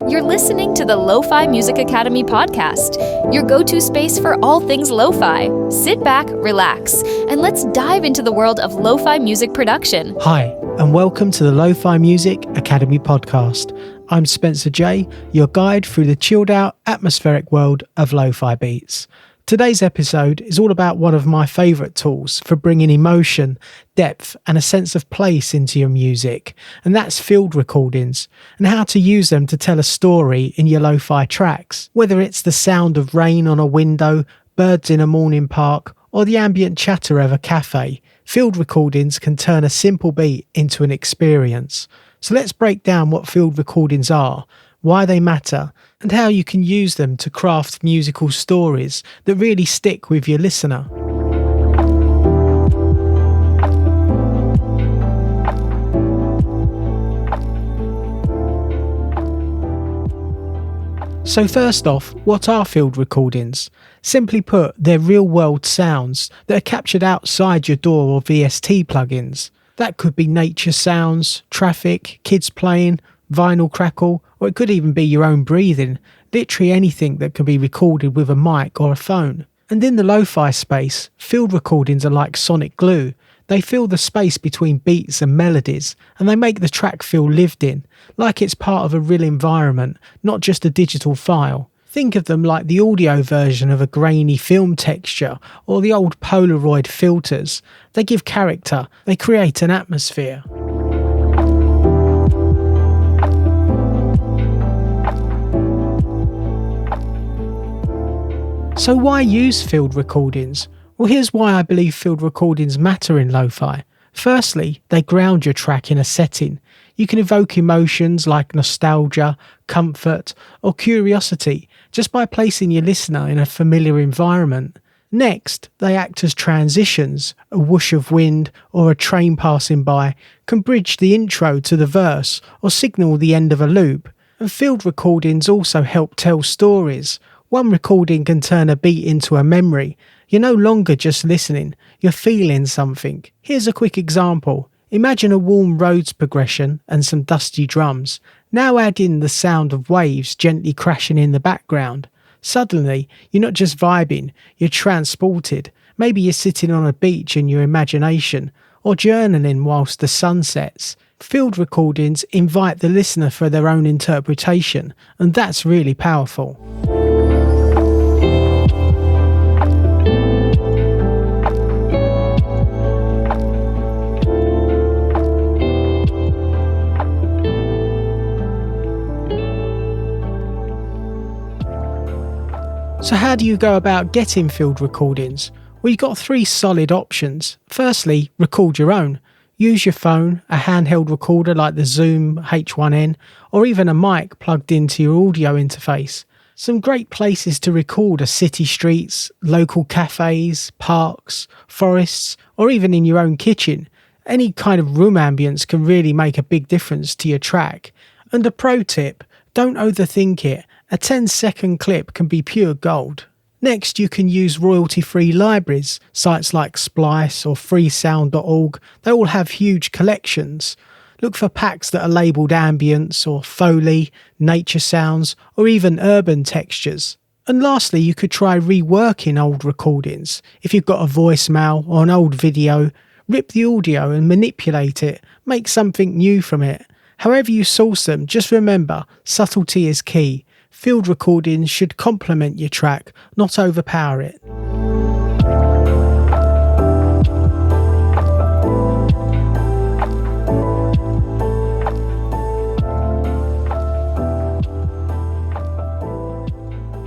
You're listening to the Lo-Fi Music Academy podcast, your go-to space for all things lo-fi. Sit back, relax, and let's dive into the world of lo-fi music production. Hi, and welcome to the Lo-Fi Music Academy podcast. I'm Spencer J, your guide through the chilled-out, atmospheric world of lo-fi beats. Today's episode is all about one of my favourite tools for bringing emotion, depth and a sense of place into your music, and that's field recordings, and how to use them to tell a story in your lo-fi tracks. Whether it's the sound of rain on a window, birds in a morning park, or the ambient chatter of a cafe, field recordings can turn a simple beat into an experience. So let's break down what field recordings are, why they matter, and how you can use them to craft musical stories that really stick with your listener. So first off, what are field recordings? Simply put, they're real-world sounds that are captured outside your DAW or VST plugins. That could be nature sounds, traffic, kids playing, vinyl crackle, or it could even be your own breathing, literally anything that can be recorded with a mic or a phone. And in the lo-fi space, field recordings are like sonic glue. They fill the space between beats and melodies, and they make the track feel lived in, like it's part of a real environment, not just a digital file. Think of them like the audio version of a grainy film texture or the old Polaroid filters. They give character, they create an atmosphere. So why use field recordings? Well, here's why I believe field recordings matter in lo-fi. Firstly, they ground your track in a setting. You can evoke emotions like nostalgia, comfort, or curiosity just by placing your listener in a familiar environment. Next, they act as transitions. A whoosh of wind or a train passing by can bridge the intro to the verse or signal the end of a loop. And field recordings also help tell stories. One recording can turn a beat into a memory. You're no longer just listening, you're feeling something. Here's a quick example. Imagine a warm roads progression and some dusty drums. Now add in the sound of waves gently crashing in the background. Suddenly, you're not just vibing, you're transported. Maybe you're sitting on a beach in your imagination, or journaling whilst the sun sets. Field recordings invite the listener for their own interpretation, and that's really powerful. So how do you go about getting field recordings? Well, you've got three solid options. Firstly, record your own. Use your phone, a handheld recorder like the Zoom H1N, or even a mic plugged into your audio interface. Some great places to record are city streets, local cafes, parks, forests, or even in your own kitchen. Any kind of room ambience can really make a big difference to your track. And a pro tip, don't overthink it. A 10-second clip can be pure gold. Next, you can use royalty-free libraries. Sites like Splice or freesound.org, they all have huge collections. Look for packs that are labelled ambience or foley, nature sounds, or even urban textures. And lastly, you could try reworking old recordings. If you've got a voicemail or an old video, rip the audio and manipulate it. Make something new from it. However you source them, just remember, subtlety is key. Field recordings should complement your track, not overpower it.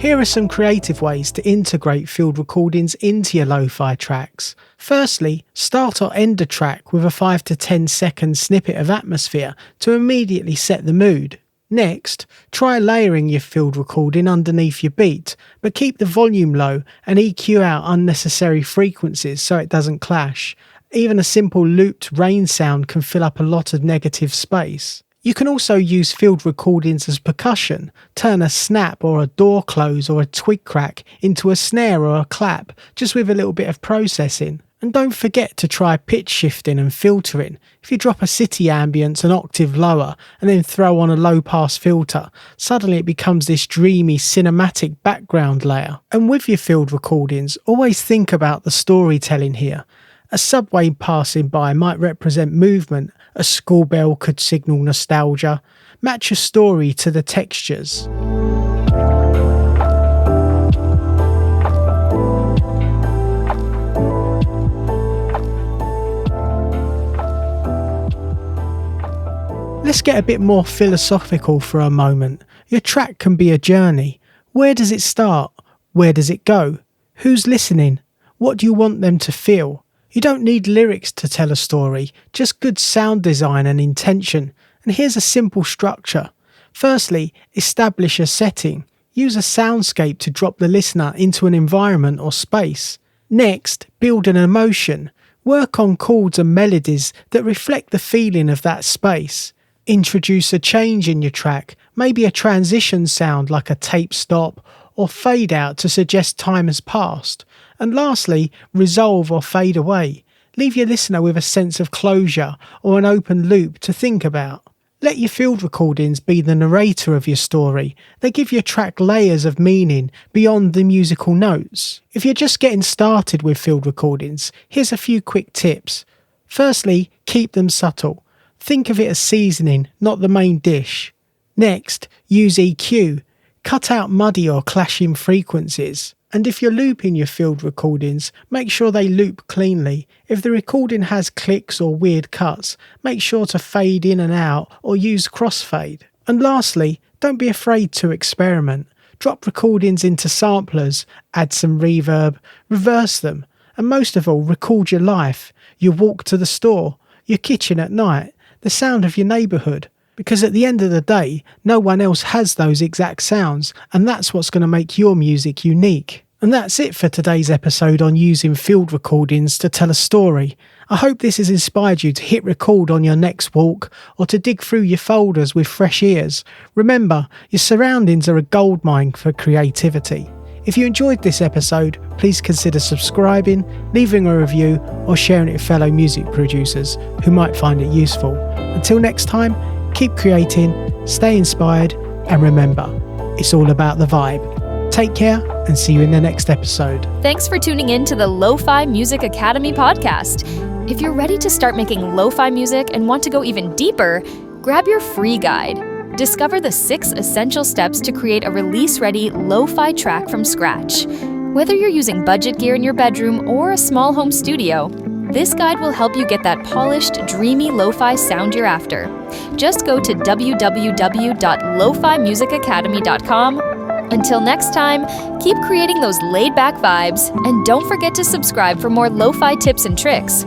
Here are some creative ways to integrate field recordings into your lo-fi tracks. Firstly, start or end a track with a 5 to 10 second snippet of atmosphere to immediately set the mood. Next, try layering your field recording underneath your beat, but keep the volume low and EQ out unnecessary frequencies so it doesn't clash. Even a simple looped rain sound can fill up a lot of negative space. You can also use field recordings as percussion. Turn a snap or a door close or a twig crack into a snare or a clap, just with a little bit of processing. And don't forget to try pitch shifting and filtering. If you drop a city ambience an octave lower and then throw on a low pass filter, suddenly it becomes this dreamy cinematic background layer. And with your field recordings, always think about the storytelling here. A subway passing by might represent movement, a school bell could signal nostalgia. Match your story to the textures. Let's get a bit more philosophical for a moment. Your track can be a journey. Where does it start? Where does it go? Who's listening? What do you want them to feel? You don't need lyrics to tell a story, just good sound design and intention. And here's a simple structure. Firstly, establish a setting. Use a soundscape to drop the listener into an environment or space. Next, build an emotion. Work on chords and melodies that reflect the feeling of that space. Introduce a change in your track, maybe a transition sound like a tape stop or fade out to suggest time has passed. And lastly, resolve or fade away. Leave your listener with a sense of closure or an open loop to think about. Let your field recordings be the narrator of your story. They give your track layers of meaning beyond the musical notes. If you're just getting started with field recordings, here's a few quick tips. Firstly, keep them subtle. Think of it as seasoning, not the main dish. Next, use EQ. Cut out muddy or clashing frequencies. And if you're looping your field recordings, make sure they loop cleanly. If the recording has clicks or weird cuts, make sure to fade in and out or use crossfade. And lastly, don't be afraid to experiment. Drop recordings into samplers, add some reverb, reverse them, and most of all, record your life, your walk to the store, your kitchen at night, the sound of your neighbourhood. Because at the end of the day, no one else has those exact sounds, and that's what's going to make your music unique. And that's it for today's episode on using field recordings to tell a story. I hope this has inspired you to hit record on your next walk or to dig through your folders with fresh ears. Remember, your surroundings are a goldmine for creativity. If you enjoyed this episode, please consider subscribing, leaving a review, or sharing it with fellow music producers who might find it useful. Until next time, keep creating, stay inspired, and remember, it's all about the vibe. Take care and see you in the next episode. Thanks for tuning in to the Lo-Fi Music Academy podcast. If you're ready to start making lo-fi music and want to go even deeper, grab your free guide. Discover the 6 essential steps to create a release-ready lo-fi track from scratch. Whether you're using budget gear in your bedroom or a small home studio, this guide will help you get that polished, dreamy lo-fi sound you're after. Just go to www.lofimusicacademy.com. Until next time, keep creating those laid-back vibes, and don't forget to subscribe for more lo-fi tips and tricks.